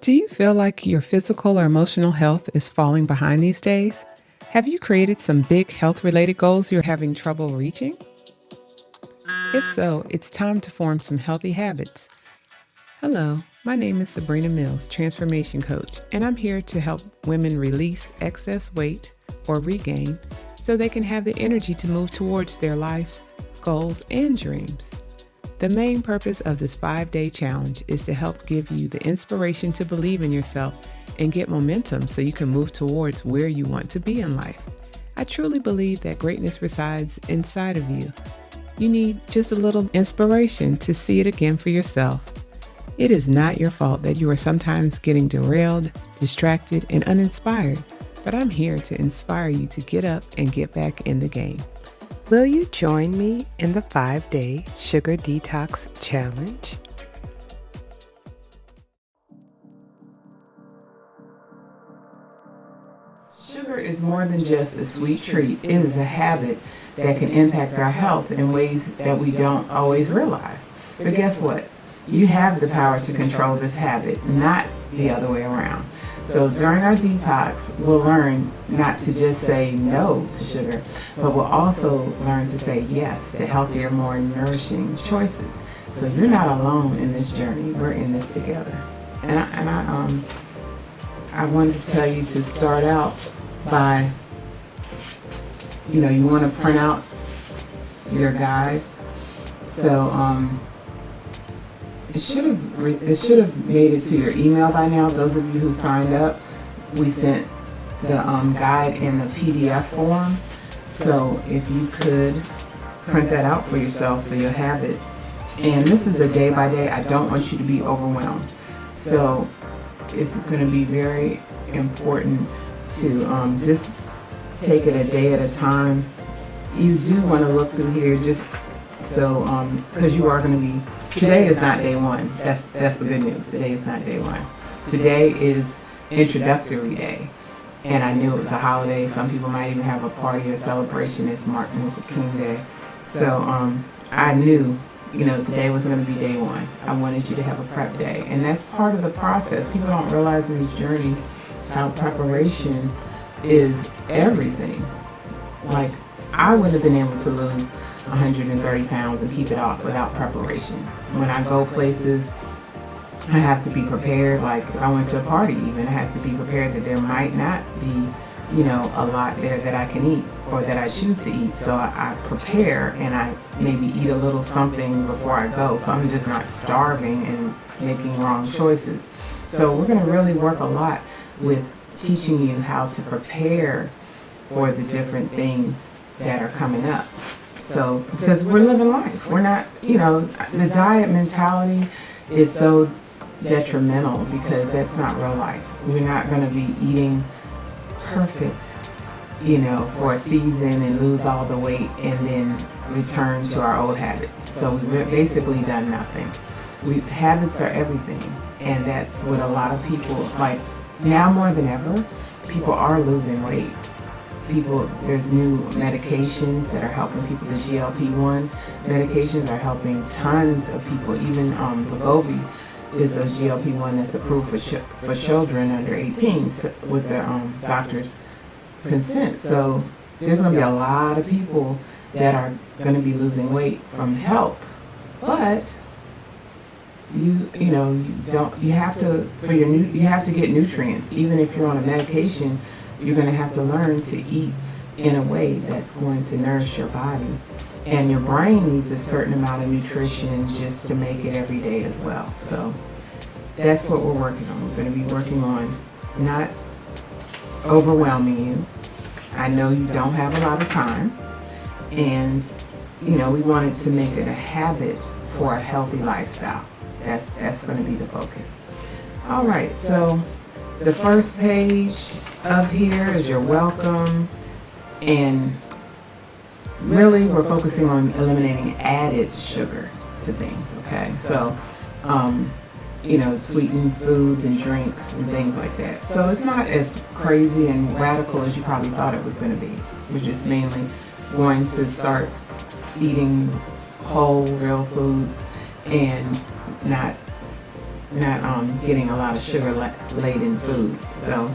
Do you feel like your physical or emotional health is falling behind these days? Have you created some big health-related goals you're having trouble reaching? If so, it's time to form some healthy habits. Hello, my name is Sabrina Mills, Transformation Coach, and I'm here to help women release excess weight or regain so they can have the energy to move towards their life's goals and dreams. The main purpose of this 5-day challenge is to help give you the inspiration to believe in yourself and get momentum so you can move towards where you want to be in life. I truly believe that greatness resides inside of you. You need just a little inspiration to see it again for yourself. It is not your fault that you are sometimes getting derailed, distracted, and uninspired, but I'm here to inspire you to get up and get back in the game. Will you join me in the 5-day Sugar Detox Challenge? Sugar is more than just a sweet treat. It is a habit that can impact our health in ways that we don't always realize. But guess what? You have the power to control this habit, not the other way around. So during our detox, we'll learn not to just say no to sugar, but we'll also learn to say yes to healthier, more nourishing choices. So you're not alone in this journey. We're in this together. And I wanted to tell you to start out by, you want to print out your guide. So it should have made it to your email by now. Those of you who signed up, we sent the guide in the PDF form. So if you could print that out for yourself so you'll have it. And this is a day by day. I don't want you to be overwhelmed. So it's going to be very important to just take it a day at a time. You do want to look through here just so, because you are going to be, today is not day one. That's the good news. Today is not day one. Today is introductory day. And I knew it was a holiday. Some people might even have a party or celebration. It's Martin Luther King Day. So I knew, today was going to be day one. I wanted you to have a prep day. And that's part of the process. People don't realize in these journeys how preparation is everything. Like, I wouldn't have been able to lose 130 pounds and keep it off without preparation. When I go places, I have to be prepared. Like if I went to a party even, I have to be prepared that there might not be, a lot there that I can eat or that I choose to eat. So I prepare and I maybe eat a little something before I go. So I'm just not starving and making wrong choices. So we're going to really work a lot with teaching you how to prepare for the different things that are coming up. So, because we're living life, we're not, the diet mentality is so detrimental because that's not real life. We're not going to be eating perfect, for a season and lose all the weight and then return to our old habits. So we've basically done nothing. Habits are everything. And that's what a lot of people, like now more than ever, people are losing weight. There's new medications that are helping people. The GLP-1 medications are helping tons of people. Even Wegovy is a GLP-1 that's approved for children under 18 with their doctor's consent. So there's going to be a lot of people that are going to be losing weight from help. But you have to get nutrients. Even if you're on a medication, you're going to have to learn to eat in a way that's going to nourish your body. And your brain needs a certain amount of nutrition just to make it every day as well. So that's what we're working on. We're going to be working on not overwhelming you. I know you don't have a lot of time. And, we wanted to make it a habit for a healthy lifestyle. That's going to be the focus. All right, so the first page up here is your welcome, and really we're focusing on eliminating added sugar to things, okay? So, sweetened foods and drinks and things like that. So it's not as crazy and radical as you probably thought it was going to be. We're just mainly going to start eating whole, real foods and not getting a lot of sugar laden food. So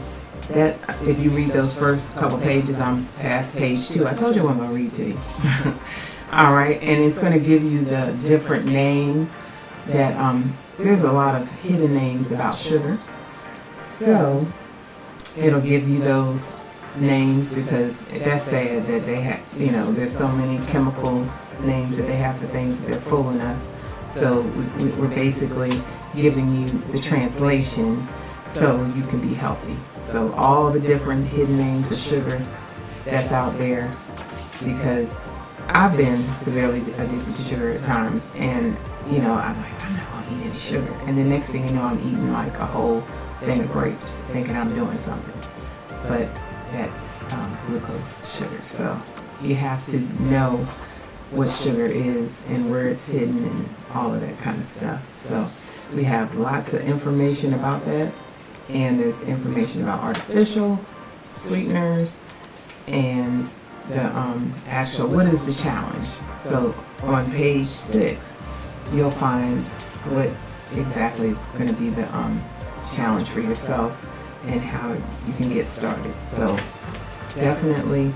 that, if you read those first couple pages, I'm past page 2. I told you I'm going to read to you. All right, and it's going to give you the different names that there's a lot of hidden names about sugar. So it'll give you those names because that's sad that they have, there's so many chemical names that they have for things that they're fooling us. So we're basically giving you the translation so you can be healthy. So all the different hidden names of sugar that's out there, because I've been severely addicted to sugar at times, and I'm like, I'm not gonna eat any sugar, and the next thing you know, I'm eating like a whole thing of grapes thinking I'm doing something, but that's glucose sugar. So you have to know what sugar is and where it's hidden and all of that kind of stuff. So we have lots of information about that, and there's information about artificial sweeteners and the actual, what is the challenge. So on page 6 you'll find what exactly is going to be the challenge for yourself and how you can get started. So definitely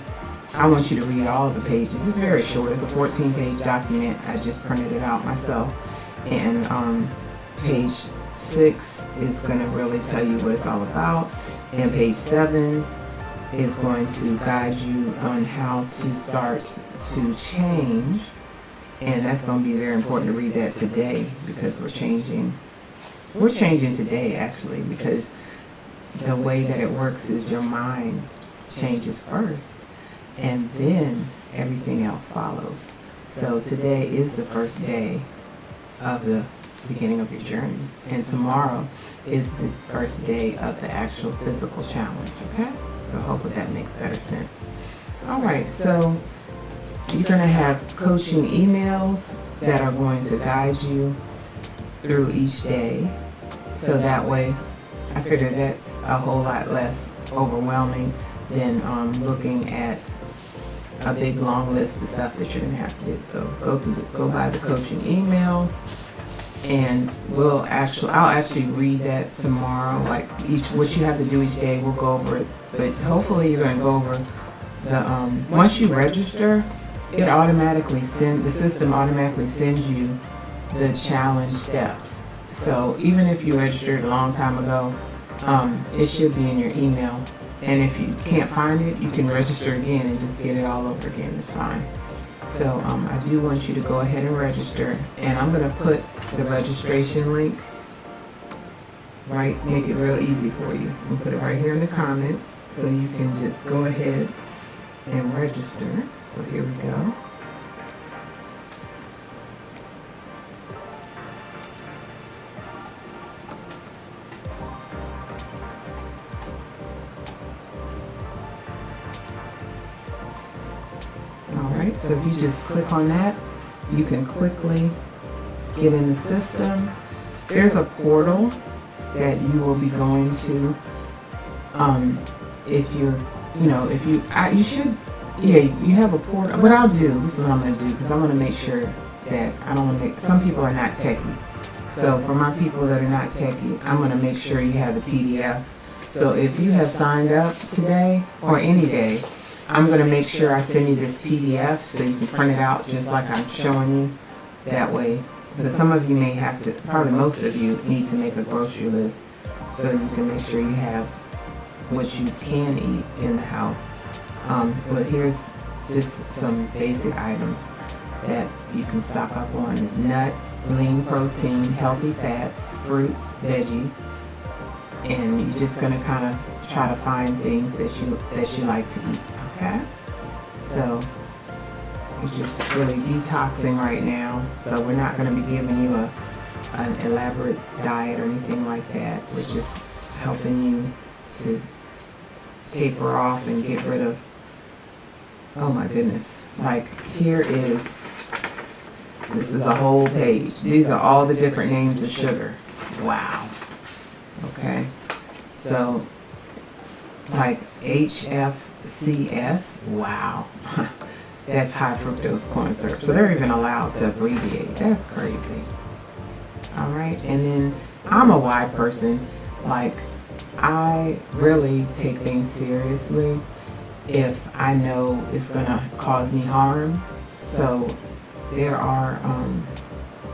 I want you to read all of the pages. It's very short. It's a 14-page document. I just printed it out myself, and page 6 is going to really tell you what it's all about, and page 7 is going to guide you on how to start to change, and that's going to be very important to read that today, because we're changing today actually, because the way that it works is your mind changes first and then everything else follows. So today is the first day of the beginning of your journey, and tomorrow is the first day of the actual physical challenge. Okay, so hopefully that makes better sense. All right, so you're going to have coaching emails that are going to guide you through each day, so that way I figure that's a whole lot less overwhelming than looking at a big long list of stuff that you're going to have to do. So go by the coaching emails, and I'll actually read that tomorrow, like what you have to do each day. We'll go over it, but hopefully you're going to go over the once you register, the system automatically sends you the challenge steps. So even if you registered a long time ago, it should be in your email. And if you can't find it, you can register again and just get it all over again. It's fine. So I do want you to go ahead and register. And I'm going to put the registration link, make it real easy for you. I'm going to put it right here in the comments, so you can just go ahead and register. So here we go. Alright, so if you just click on that, you can quickly get in the system. There's a portal that you will be going to. You have a portal. What I'll do, this is what I'm going to do, because I'm going to make sure that some people are not techie. So for my people that are not techie, I'm going to make sure you have the PDF. So if you have signed up today or any day, I'm going to make sure I send you this PDF so you can print it out just like I'm showing you. That way, because some of you may have to, probably most of you need to make a grocery list so you can make sure you have what you can eat in the house. But here's just some basic items that you can stock up on: is nuts, lean protein, healthy fats, fruits, veggies, and you're just going to kind of try to find things that you like to eat. Okay, so you're just really detoxing right now, so we're not going to be giving you an elaborate diet or anything like that. We're just helping you to taper off and get rid of, oh my goodness, like this is a whole page. These are all the different names of sugar. Wow. Okay, so like HFCS, wow. That's high fructose corn syrup. So they're even allowed to abbreviate. That's crazy. All right, and then I'm a why person. Like, I really take things seriously if I know it's gonna cause me harm. So there are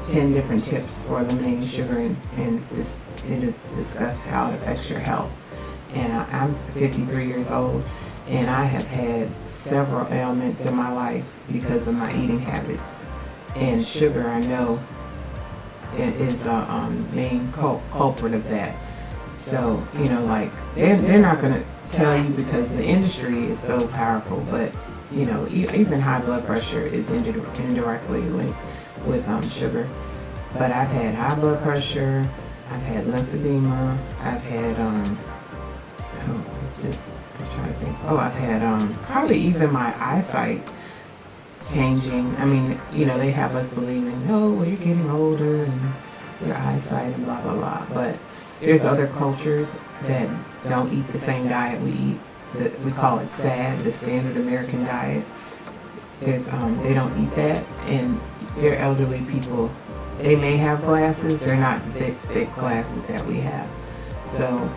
10 different tips for eliminating sugar, and it is discuss how it affects your health. And I'm 53 years old, and I have had several ailments in my life because of my eating habits. And sugar, I know, is a main culprit of that. So, like, they're not going to tell you because the industry is so powerful, but, even high blood pressure is indirectly linked with sugar. But I've had high blood pressure, I've had lymphedema, I've had, I'm trying to think. I've had probably even my eyesight changing. I mean, they have us believing, well, you're getting older and your eyesight and blah, blah, blah. But there's other cultures that don't eat the same diet we eat. We call it SAD, the standard American diet. They don't eat that, and they're elderly people. They may have glasses, they're not thick glasses that we have. So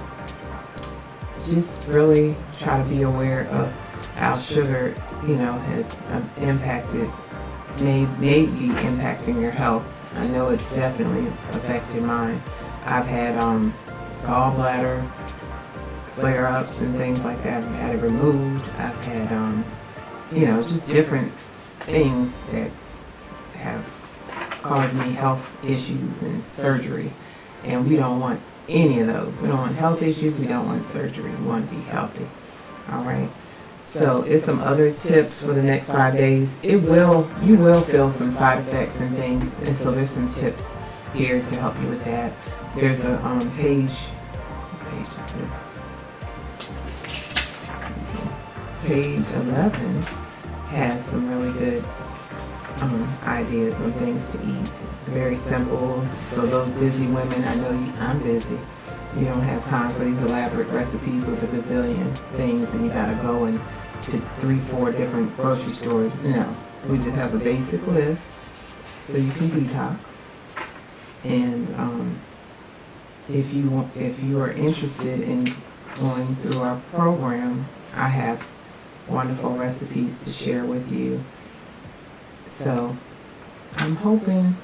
just really try to be aware of how sugar, has impacted, may be impacting your health. I know it's definitely affected mine. I've had gallbladder flare-ups and things like that. I've had it removed. I've had, just different things that have caused me health issues and surgery. And we don't want any of those. We don't want health issues. We don't want surgery. We want to be healthy. All right. So it's some other tips for the next 5 days. You will feel some side effects and things. And so there's some tips here to help you with that. There's a page is this? Page 11 has some really good ideas on things to eat. Very simple. So those busy women, I know I'm busy. You don't have time for these elaborate recipes with a gazillion things, and you gotta go to 3-4 different grocery stores. No, we just have a basic list so you can detox. And if you are interested in going through our program, I have wonderful recipes to share with you. So I'm hoping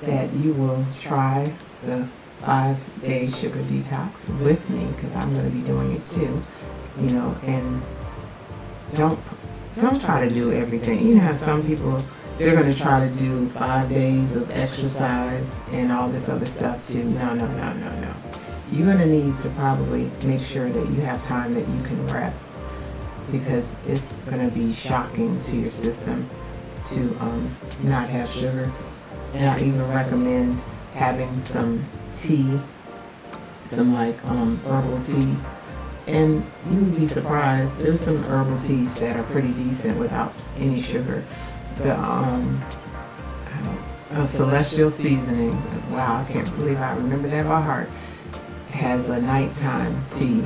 that you will try the 5-day sugar detox with me, because I'm going to be doing it too. And don't try to do everything. You know how some people, they're going to try to do 5 days of exercise and all this other stuff too. No. You're going to need to probably make sure that you have time that you can rest, because it's going to be shocking to your system to not have sugar. And I even recommend having some tea, some herbal tea. And you would be surprised, there's some herbal teas that are pretty decent without any sugar. The Celestial Seasoning, wow, I can't believe I remember that by heart, has a nighttime tea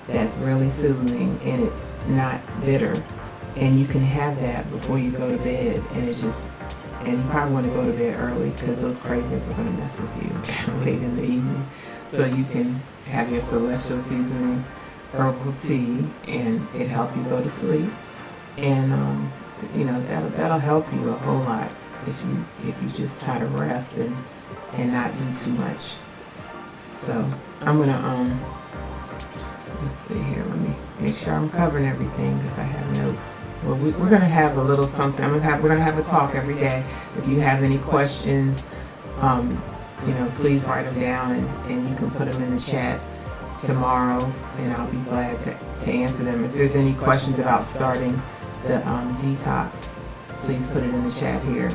that's really soothing, and it's not bitter. And you can have that before you go to bed, and you probably want to go to bed early, because those cravings are going to mess with you late in the evening. So you can have your Celestial Seasoning herbal tea, and it help you go to sleep. And that'll help you a whole lot if you just try to rest and not do too much. So I'm gonna let's see here. Let me make sure I'm covering everything, because I have notes. Well, we're gonna have a little something. We're gonna have a talk every day. If you have any questions, please write them down, and you can put them in the chat tomorrow, and I'll be glad to answer them. If there's any questions about starting the detox, please put it in the chat here.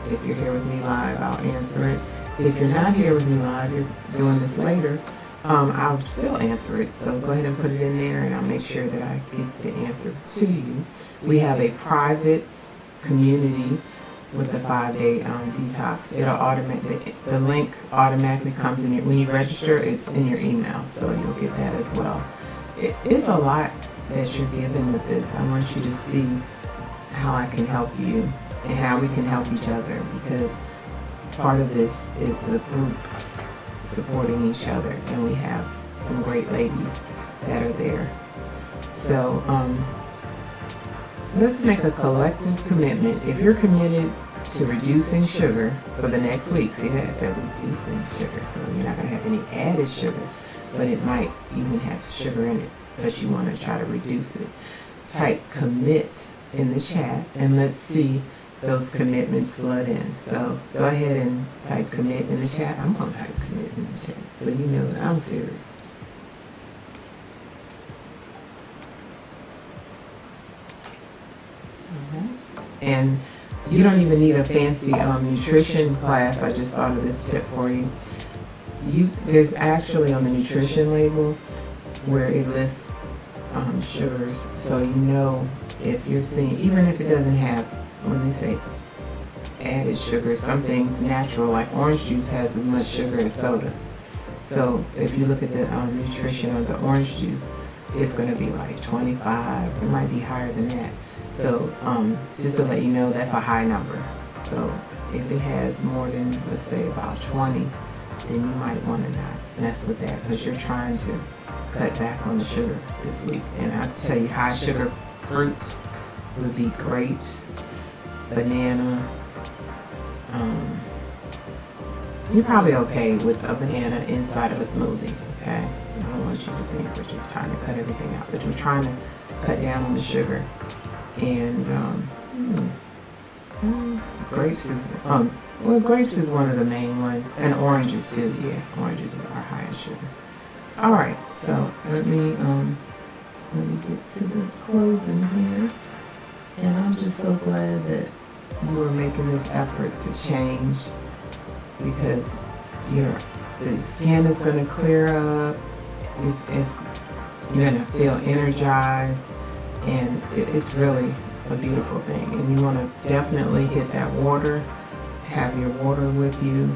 If you're here with me live, I'll answer it. If you're not here with me live, you're doing this later, I'll still answer it. So go ahead and put it in there, and I'll make sure that I get the answer to you. We have a private community with the 5-day detox. The link automatically comes in when you register. It's in your email, so you'll get that as well. It's a lot that you're given with this. I want you to see how I can help you and how we can help each other, because part of this is the group supporting each other, and we have some great ladies that are there. So let's make a collective commitment. If you're committed to reducing sugar for the next week, see that I said reducing sugar, so you're not going to have any added sugar, but it might even have sugar in it, but you want to try to reduce it. Type commit in the chat and let's see those commitments flood in. So go ahead and type commit in the chat. I'm going to type commit in the chat so you know that I'm serious. And you don't even need a fancy nutrition class. I just thought of this tip for you. There's actually on the nutrition label where it lists sugars, so you know if you're seeing, even if it doesn't have, when they say added sugar, some things natural, like orange juice has as much sugar as soda. So if you look at the nutrition of the orange juice, it's going to be like 25, it might be higher than that. So just to let you know, that's a high number. So if it has more than, let's say, about 20, then you might want to not mess with that, because you're trying to cut back on the sugar this week. And I'll tell you, high sugar fruits would be grapes, banana. You're probably okay with a banana inside of a smoothie, okay? I don't want you to think we're just trying to cut everything out, but we're trying to cut down on the sugar. And grapes is grapes is one of the main ones, and oranges too. Yeah, oranges are high in sugar. All right, so let me get to the closing here. And I'm just so glad that you are making this effort to change, because the skin is going to clear up. You're going to feel energized. And it's really a beautiful thing. And you want to definitely hit that water, have your water with you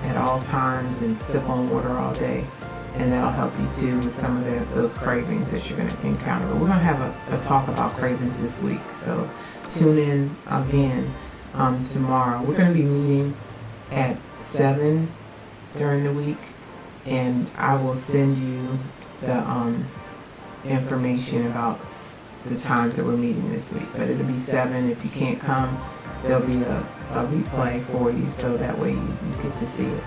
at all times, and sip on water all day. And that'll help you too with some of those cravings that you're going to encounter. But we're going to have a talk about cravings this week. So tune in again tomorrow. We're going to be meeting at 7 during the week. And I will send you the information about the times that we're meeting this week, but it'll be 7. If you can't come, there'll be a replay for you, so that way you get to see it.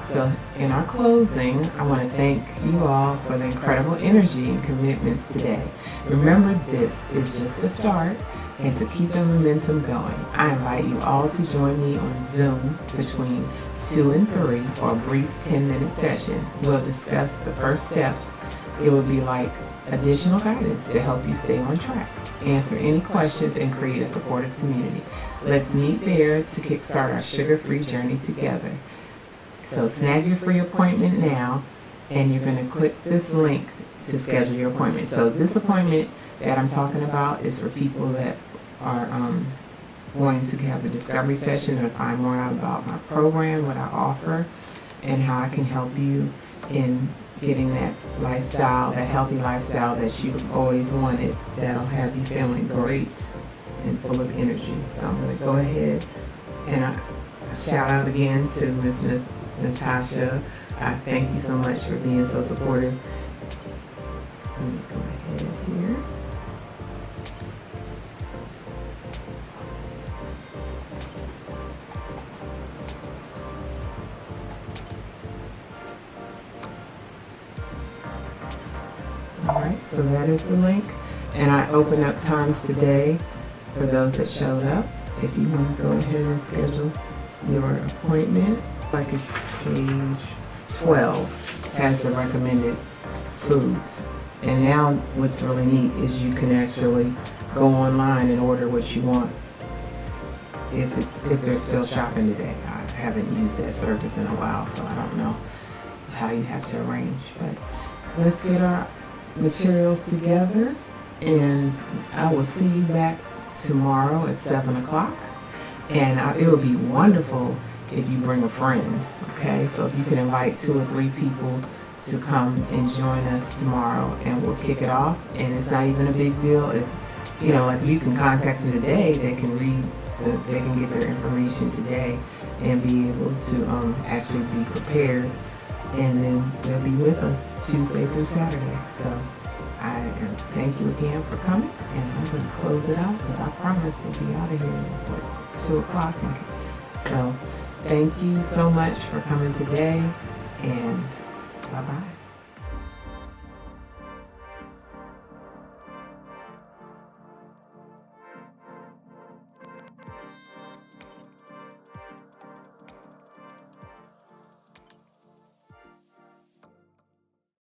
So in our closing, I want to thank you all for the incredible energy and commitments today. Remember, this is just a start, and to keep the momentum going, I invite you all to join me on Zoom between 2 and 3 for a brief 10-minute session. We'll discuss the first steps. It will be like additional guidance to help you stay on track, answer any questions, and create a supportive community. Let's meet there to kickstart our sugar-free journey together. So snag your free appointment now, and you're going to click this link to schedule your appointment. So this appointment that I'm talking about is for people that are going to have a discovery session to find more out about my program, what I offer, and how I can help you in getting that lifestyle, that healthy lifestyle that you've always wanted, that'll have you feeling great and full of energy. So I'm going to go ahead and I shout out again to Miss Natasha. I thank you so much for being so supportive. Let me go ahead here. Alright, so that is the link. And I open up times today for those that showed up. If you want to go ahead and schedule your appointment, like it's page 12, has the recommended foods. And now what's really neat is you can actually go online and order what you want if they're still shopping today. I haven't used that service in a while, so I don't know how you have to arrange. But let's get our materials together, and I will see you back tomorrow at 7 o'clock. And it would be wonderful if you bring a friend, okay? So if you can invite 2 or 3 people to come and join us tomorrow, and we'll kick it off. And it's not even a big deal if, like you can contact them today, they can get their information today, and be able to actually be prepared. And then they'll be with us Tuesday through Saturday. So I thank you again for coming, and I'm going to close it out because I promise we'll be out of here at 2 o'clock. So thank you so much for coming today, and bye-bye.